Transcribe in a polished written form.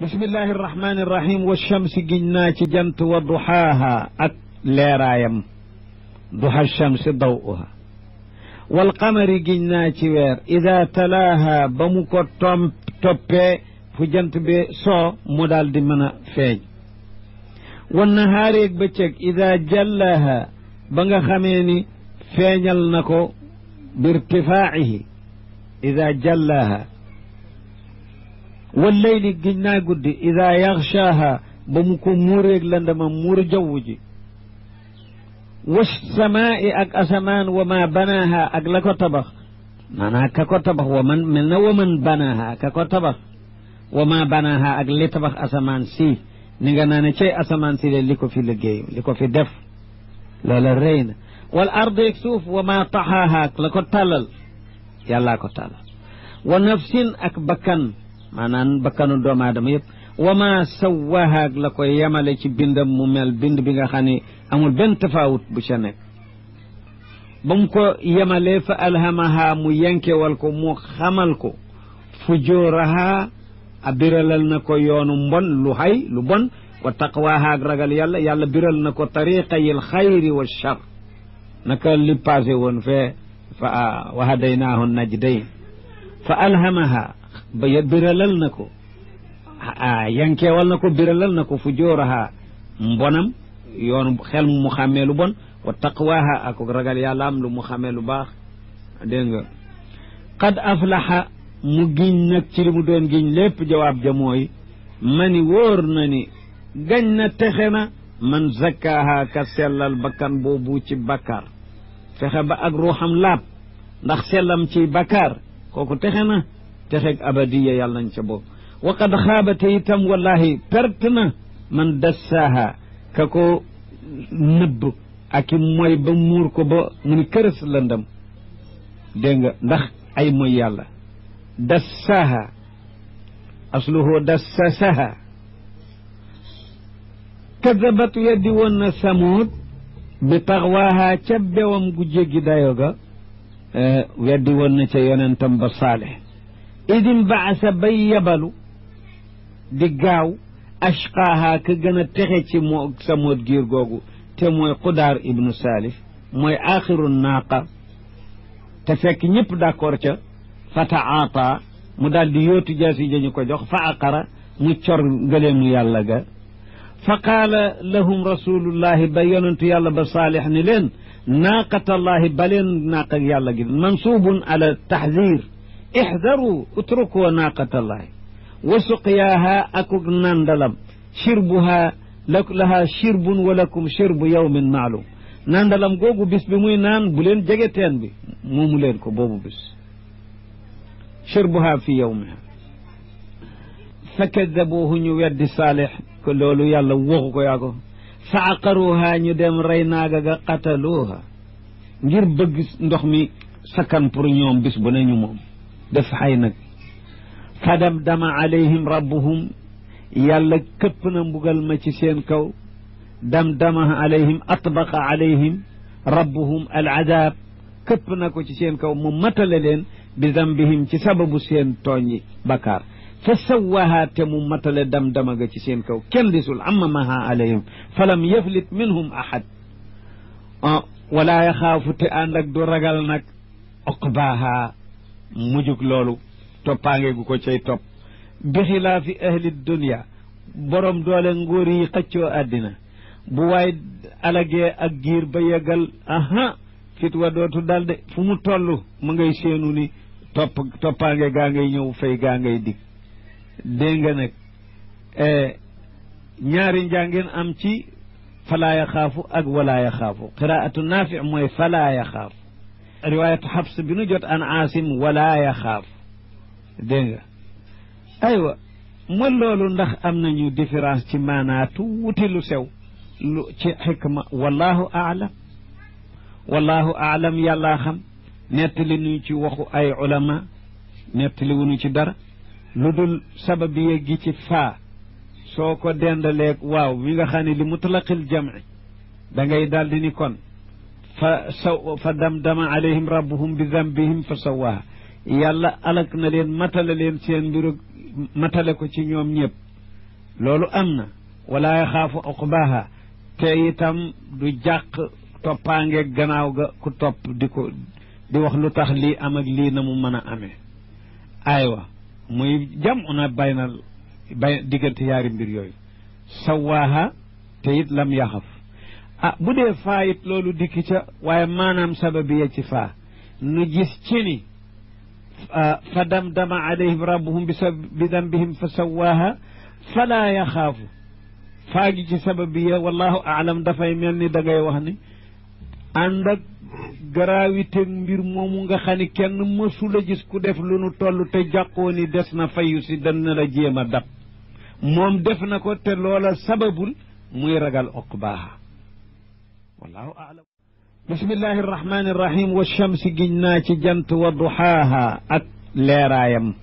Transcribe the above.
bismillahi irrahmani irrahim wa shamsi giñ naa ci jant wa duxaaha ak leeraayam duxa shamsi dawuha wal qamari giñ naa ci weer ida talaaha ba mu ko toppee fu jant bi soo mu daal di mën a feeñ wan nahaareeg bëccëg ida jallaha ba nga xamee ni feeñal na ko birtifaa'ihi ida jallaha wal layli giñ naa guddi ida yaxshaaha ba mu ko muureeg lëndama muur jaww ji was samaa'i ak asamaan wa ma banaaha ak la ko tabax maanaam ka ko tabax wa man mel na wa man banaaha ka ko tabax wa ma banaaha ak li tabax asamaan si ni nga naa ne cay asamaan si de li ko fi liggéey li ko fi def loola rëy na wal ardi suuf wa ma taxaaha ak la ko tàllal yàllaa ko tàllal wa nafsin ak bakkan maanaam bakkanu doomu aadama yëpp wa ma sawwaha ak la ko yemale ci bindam mu mel bind bi nga xam ne amul benn tafaawut bu ca nekk ba mu ko yemalee fa alhamaha mu yenkewal ko mu xamal ko fujuraha a biralal na ko yoonu mbon lu hay lu bon wa taqwaha ak ragal yàlla yàlla biral na ko tariqayil xayri wa char naka li passé woon fee fa wa hadaynaahu najdayn fa alhamaha ba biralal na ko yankeewal na ko biralal na ko fujuraha mbonam yoonu xel mu xàmmee lu bon wa taqwaha ak ragal yàlla am lu mu xàmmee lu baax dégg nga qad aflaha mu giñ nag ci li mu doon giñ lépp jawaab ja mooy mani wóor na ni gañ na texe na man zakkaaha ka sellal bakkan boobu ci bakkaar fexe ba ak ruuxam laab ndax sellam ci bakkaar kooku texe na texeg abadiya yàlla nañ ca boobu wa qad xaabate itam wallahi perte na man dassaaha ka ko nëbb ak i mooy ba muur ko ba mu ni kërës lëndam dégg nga ndax ay mooy yàlla dassaha asluhu dassasaha kadabat weddi woon na samuud bi taxwaaha ca bewam gu jéggi dayo ga weddi woon na ca yonentam ba saalih idin baasa bay yabalu di gaaw ashqaaha ka gën a texe ci moo samuud giir googu te mooy Qudaar ibnu Salif mooy axiru naaqa te fekk ñëpp d'accord ca fataata mu daal di yóotu jaasi ja ñu ko jox fa aqara mu cor gëleemu yàlla ga fa qaala lahum rasulullahi ba yonentu yàlla ba saalix ni leen naaqatallahi ba leen naaqak yàlla gi mansuubun ala tahdir ixdaru utruku naaqatallahi wa suqyaaha akuk nandalam shirbuha laha shirbun wa lakum shirbu yawmin maalum nandalam googu bis bi muy naan bu leen jege teen bi moomu leen ko boobu bis shirbuha fi yawmiha fa kadabuhu ñu weddi saalix ko loolu yàlla waxu ko yaa ko fa aqaruha ñu dem rey naaga ga qataluha ngir bëgg ndox mi sakkan pour ñoom bis bu ne ñu moom def xay nag fa damdama alayhim rabbuhum yàlla këpp na mbugal ma ci seen kaw damdama alayhim atbaqa alayhim rabbuhum al adab këpp na ko ci seen kaw mu matale leen bi dambihim ci sababu seen tooñi bakkaar fa sawaha te mu matale damdama ga ci seen kaw kenn disul amamaha alayhim falam yaflit minhum ahad wala yaxaafu te ànd ak du ragal nag oqbaaha mujug loolu toppaange gu ko cay topp bi xilaafi ahli dunia borom doole nguur yi xëccoo àddina bu waay alagee ak giir ba yeggal aha fit wa dootu dalde fu mu toll mu ngay seenu ni toppaange gaa ngay ñëw fay gaa ngay dig dégg nga nag ñaari njàngeen am ci falaa yaxaafu ak walaa yaxaafu qiraatu naafi mooy falaa yaxaafu riwaayatu xabs bi nu jot an aasim walaa yaxaafu dégg nga aywa ma loolu ndax am nañu différence ci maanaa tuuti lu sew lu ci xikma wallahu aalam yàllaa xam nettali nu ci waxu ay ulama nettali wuñu ci dara lu dul sababi yeggi ci faa soo ko dendaleeg waaw mi nga xam ne li mutlaqil jamci da ngay daal di ni kon fa damdama alayhim rabbuhum bi dambihim fa sawaha yàlla alak na leen matale leen seen mbiru matale ko ci ñoom ñëpp loolu am na wala yaxaafu uqbaha te itam du jàq toppaangeeg gannaaw ga ku topp di wax lu tax lii am ak lii na mu mën a amee aywa muy jam una diggante yaari mbir yooyu sawaaha te it lam yaxaf bu dee faa it loolu dikki ca waaye maanaam sababi ya ci faa nu gis ci ni fa damdama alayhim rabbuhum bi dambihim fa sawaaha falaa yaxaafu faa gi ci sababi ya wallahu aalam dafay mel ni da ngay wax ni ànd ak garaawite mbir moomu nga xam ni kenn mësula gis ku def lu nu toll te jàqoo ni des na fayu si dana la jéem a dab moom def na ko te loola sababul muy ragal uqbaaha wallahu aalam bismillahi arrahmani irrahim wa shamsi giñ naa ci jant wa duhaaha ak leeraayam